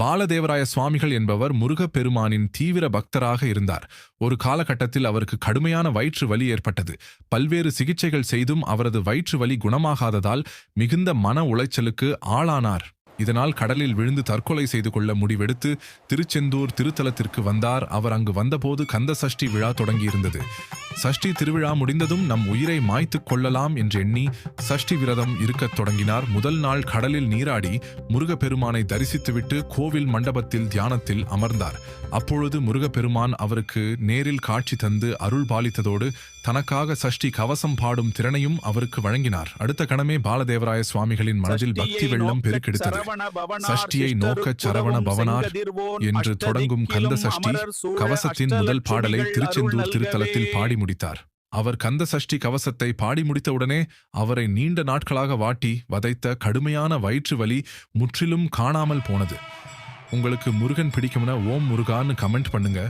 பாலதேவராய சுவாமிகள் என்பவர் முருகப்பெருமானின் தீவிர பக்தராக இருந்தார். ஒரு காலகட்டத்தில் அவருக்கு கடுமையான வயிற்று வலி ஏற்பட்டது. பல்வேறு சிகிச்சைகள் செய்தும் அவரது வயிற்று வலி குணமாகாததால் மிகுந்த மன உளைச்சலுக்கு ஆளானார். இதனால் கடலில் விழுந்து தற்கொலை செய்து கொள்ள முடிவெடுத்து திருச்செந்தூர் திருத்தலத்திற்கு வந்தார். அவர் அங்கு வந்தபோது கந்த சஷ்டி விழா தொடங்கியிருந்தது. சஷ்டி திருவிழா முடிந்ததும் நம் உயிரை மாய்த்துக் கொள்ளலாம் என்று எண்ணி சஷ்டி விரதம் இருக்கத் தொடங்கினார். முதல் நாள் கடலில் நீராடி முருகப்பெருமானை தரிசித்துவிட்டு கோவில் மண்டபத்தில் தியானத்தில் அமர்ந்தார். அப்பொழுது முருகப்பெருமான் அவருக்கு நேரில் காட்சி தந்து அருள் பாலித்ததோடு தனக்காக சஷ்டி கவசம் பாடும் திறனையும் அவருக்கு வழங்கினார். அடுத்த கணமே பாலதேவராய சுவாமிகளின் மனதில் பக்தி வெள்ளம் பெருக்கெடுத்தது. சஷ்டியை நோக்கச் சரவண பவனார் என்று தொடங்கும் கந்த சஷ்டி கவசத்தின் முதல் பாடலை திருச்செந்தூர் திருத்தலத்தில் பாடி முடித்தார். அவர் கந்த சஷ்டி கவசத்தை பாடி முடித்தவுடனே அவரை நீண்ட நாட்களாக வாட்டி வதைத்த கடுமையான வயிற்று வலி முற்றிலும் காணாமல் போனது. உங்களுக்கு முருகன் பிடிக்கும்னா ஓம் முருகான்னு கமெண்ட் பண்ணுங்க.